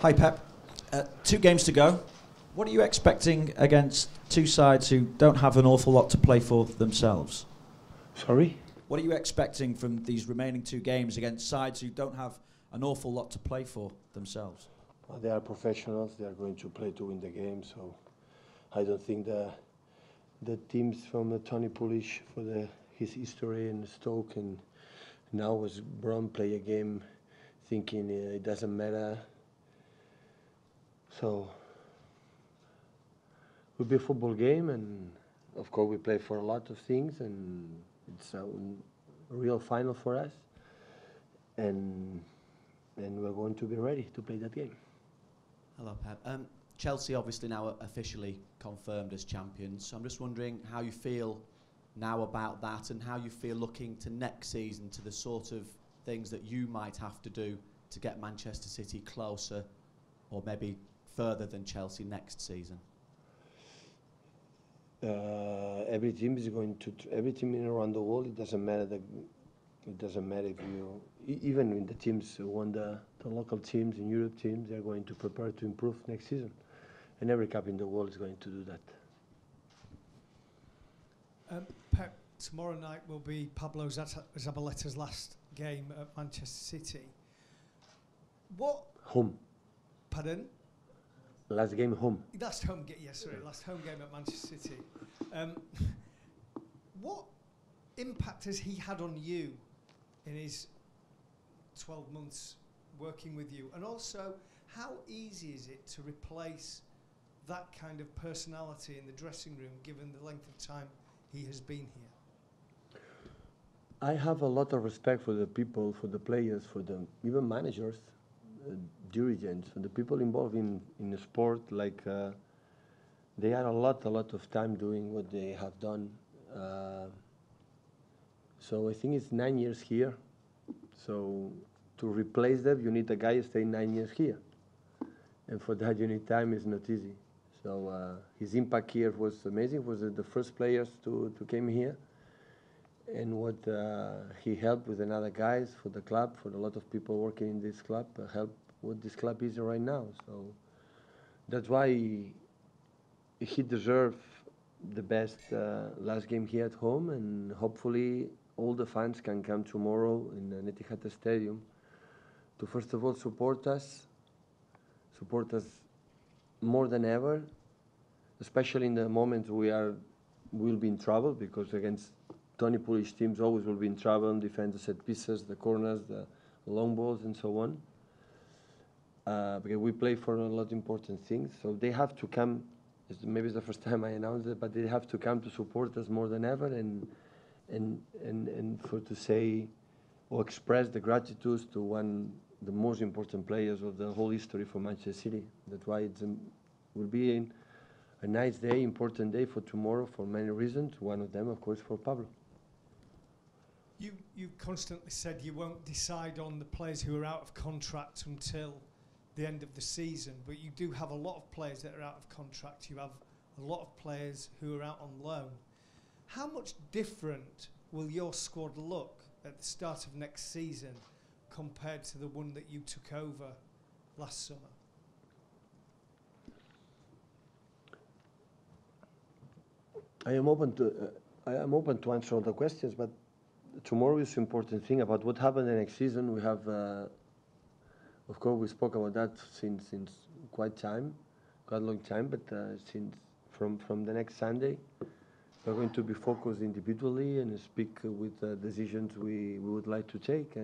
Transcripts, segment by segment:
Hi, Pep. 2 games to go. What are you expecting against two sides who don't have an awful lot to play for themselves? Sorry? What are you expecting from these remaining 2 games against sides who don't have an awful lot to play for themselves? Well, they are professionals. They are going to play to win the game. So I don't think the teams from the Tony Pulis for his history and Stoke and now West Brom play a game thinking it doesn't matter. So it will be a football game, and of course we play for a lot of things, and it's a real final for us, and we're going to be ready to play that game. Hello, Pep. Chelsea obviously now officially confirmed as champions, so I'm just wondering how you feel now about that and how you feel looking to next season, to the sort of things that you might have to do to get Manchester City closer or maybe further than Chelsea next season. Every team is going to every team around the world. It doesn't matter if you even in the teams who won the local teams and Europe teams, they are going to prepare to improve next season, and every club in the world is going to do that. Pep, tomorrow night will be Pablo Zabaleta's last game at Manchester City. What? Home. Pardon? Last game home. Last home game, yes, sorry, last home game at Manchester City. What impact has he had on you in his 12 months working with you? And also, how easy is it to replace that kind of personality in the dressing room, given the length of time he has been here? I have a lot of respect for the people, for the players, for the even managers, dirigents, and the people involved in the sport. Like they had a lot of time doing what they have done. So I think it's 9 years here. So to replace them, you need a guy who stay 9 years here, and for that you need time. It's not easy. So his impact here was amazing. Was the first players to came here, and what he helped with another guys for the club, for a lot of people working in this club, helped what this club is right now. So that's why he deserves the best last game here at home, and hopefully all the fans can come tomorrow in the Etihad Stadium to first of all support us more than ever, especially in the moment we'll be in trouble, because against Tony Pulis teams always will be in trouble and defend the set pieces, the corners, the long balls, and so on. Because we play for a lot of important things, so they have to come. Maybe it's the first time I announced it, but they have to come to support us more than ever, and for to say or express the gratitude to one the most important players of the whole history for Manchester City. That's why it will be a nice day, important day for tomorrow for many reasons. One of them, of course, for Pablo. You constantly said you won't decide on the players who are out of contract until the end of the season, but you do have a lot of players that are out of contract. You have a lot of players who are out on loan. How much different will your squad look at the start of next season compared to the one that you took over last summer? I am open to answer all the questions, but tomorrow is an important thing about what happened the next season. We have, of course, we spoke about that since quite a long time. But since from the next Sunday, we're going to be focused individually and speak with decisions we would like to take.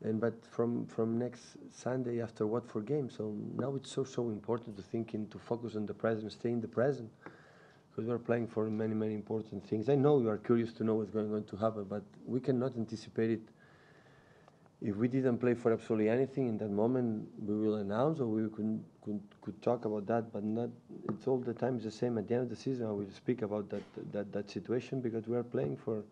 But from next Sunday after Watford game, so now it's so important to focus on the present, stay in the present. Because we're playing for many important things. I know you are curious to know what's going to happen, but we cannot anticipate it. If we didn't play for absolutely anything in that moment, we will announce, or we could talk about that. But not. It's all the time the same. At the end of the season, I will speak about that situation, because we are playing for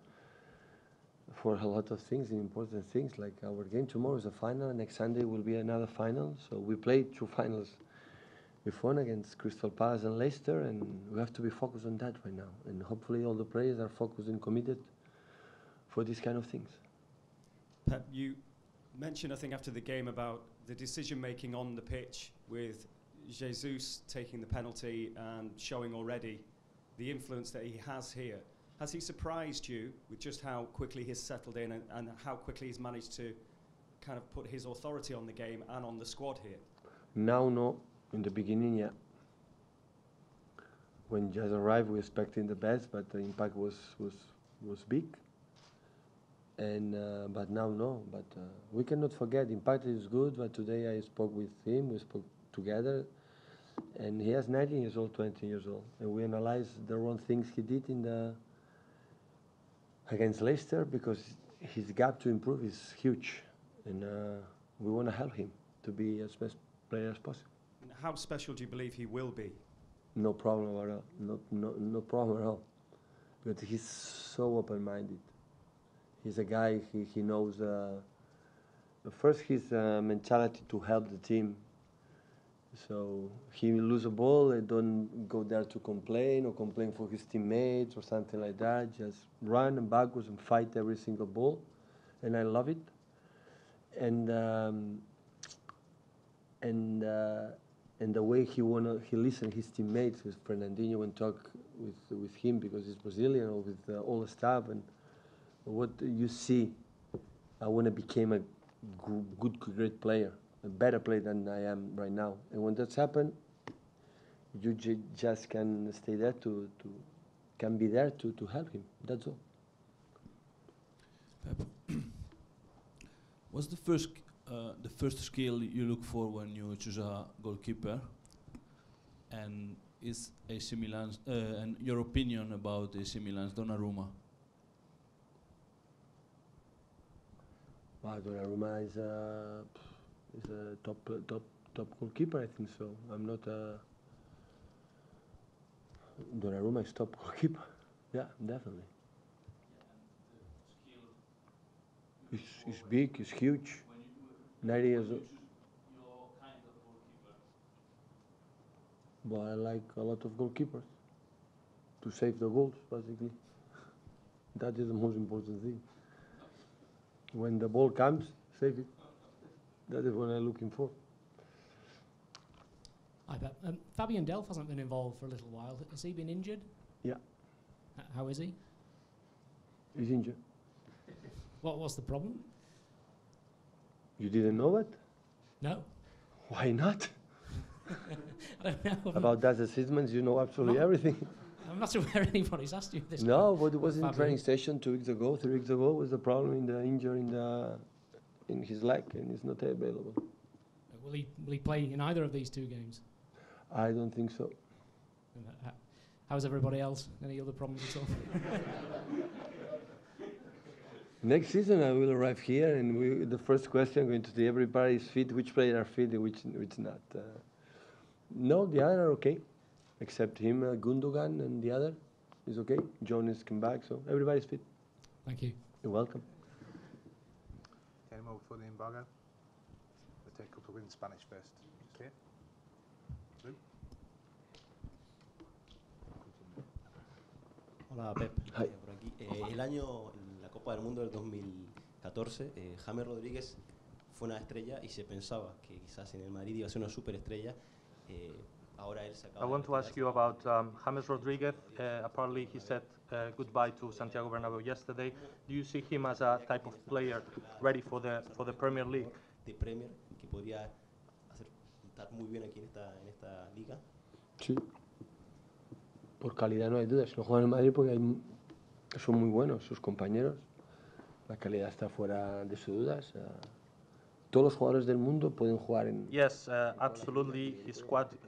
a lot of things, important things. Like our game tomorrow is a final. Next Sunday will be another final. So we played 2 finals. We've won against Crystal Palace and Leicester, and we have to be focused on that right now. And hopefully all the players are focused and committed for these kind of things. Pep, you mentioned, I think, after the game about the decision making on the pitch with Jesus taking the penalty and showing already the influence that he has here. Has he surprised you with just how quickly he's settled in and how quickly he's managed to kind of put his authority on the game and on the squad here? Now, no. In the beginning, yeah. When Jesus arrived, we expected the best, but the impact was big. And but now, no. But we cannot forget, impact is good. But today I spoke with him. We spoke together, and he has 19 years old, 20 years old, and we analyzed the wrong things he did in the against Leicester, because his gap to improve is huge, and we want to help him to be as best player as possible. How special do you believe he will be? No problem at all. No problem at all. But he's so open-minded. He's a guy, he knows, first his mentality to help the team. So he lose a ball, and don't go there to complain or complain for his teammates or something like that. Just run and backwards and fight every single ball. And I love it. And the way he listen his teammates, with Fernandinho, and talk with him, because he's Brazilian, or with all the staff, and what you see, I want to become a good, great player, a better player than I am right now. And when that's happened, you just can stay there can be there to help him. That's all. Pep, what's the first skill you look for when you choose a goalkeeper? And is AC Milan's and your opinion about AC Milan's Donnarumma? Well, Donnarumma is a top goalkeeper, I think so. I'm not Donnarumma is top goalkeeper. Yeah, definitely. He's big, he's huge. 90 years old. Well, I like a lot of goalkeepers to save the goals, basically. That is the most important thing. When the ball comes, save it. That is what I'm looking for. I bet. Fabian Delph hasn't been involved for a little while. Has he been injured? Yeah. How is he? He's injured. What's the problem? You didn't know it? No. Why not? I don't know. About that assessments, you know absolutely everything. I'm not aware anybody's asked you this. No, but it was in training session 2 weeks ago, 3 weeks ago, was the problem in the injury in his leg, and he's not available. Will he play in either of these two games? I don't think so. How's everybody else? Any other problems at all? Next season I will arrive here, and the first question going to see everybody is fit, which player are fit and which not. No, the other are okay, except him, Gundogan, and the other is okay. John is come back, so everybody's fit. Thank you. You're welcome. Any more before the embargo? We'll take a couple in Spanish first. Okay. Lou? Hola Pep, Hi. por aquí. El año, en la Copa del Mundo del 2014, James Rodríguez fue una estrella y se pensaba que quizás en el Madrid iba a ser una superestrella. Ahora él se acaba I want to ask you about James Rodríguez. Apparently he said goodbye to Santiago Bernabéu yesterday. Do you see him as a type of player ready for the Premier League? De Premier, que podría estar muy bien aquí en esta liga. Sí. Por calidad no hay dudas. Si no juegan en Madrid porque son muy buenos sus compañeros. La calidad está fuera de sus dudas. Todos los jugadores del mundo pueden jugar en... Yes, absolutely. His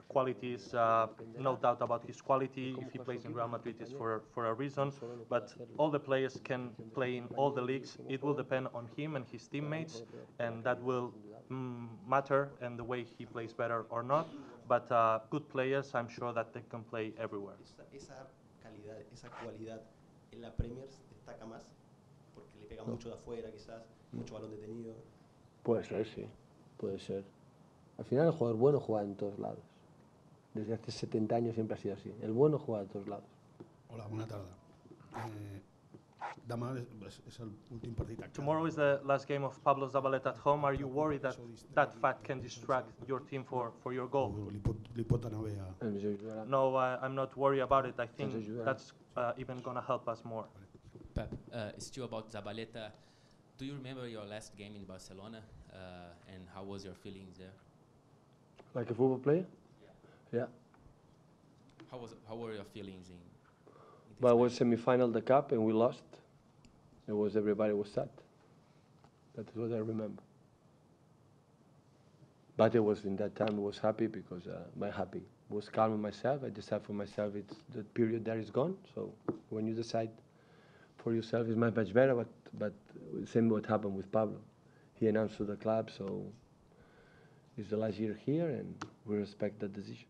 qualities, no doubt about his quality. If he plays in Real Madrid, it's for a reason. But all the players can play in all the leagues. It will depend on him and his teammates, and that will matter in the way he plays better or not. But good players, I'm sure that they can play everywhere. Esa calidad, esa cualidad en la Premier destaca más porque le pega mucho de afuera, quizás, mucho balón detenido. Puede ser, sí. Puede ser. Al final el jugador bueno juega en todos lados. Desde hace 70 años siempre ha sido así. El bueno juega en todos lados. Hola, buena tarde. demà és l'últim partit a casa. Tomorrow is the last game of Pablo Zabaleta at home. Are you worried that that fact can distract your team for your goal? Li pot anar bé a... No, I'm not worried about it. I think that's even going to help us more. Pep, still about Zabaleta, do you remember your last game in Barcelona and how was your feelings there? Like a football player? Yeah. How were your feelings in Well, it was semi-final the cup and we lost. Everybody was sad. That is what I remember. But it was in that time I was happy because was calm in myself. I decided for myself it's the period there is gone. So when you decide for yourself it's much better. But same what happened with Pablo. He announced to the club, so it's the last year here and we respect that decision.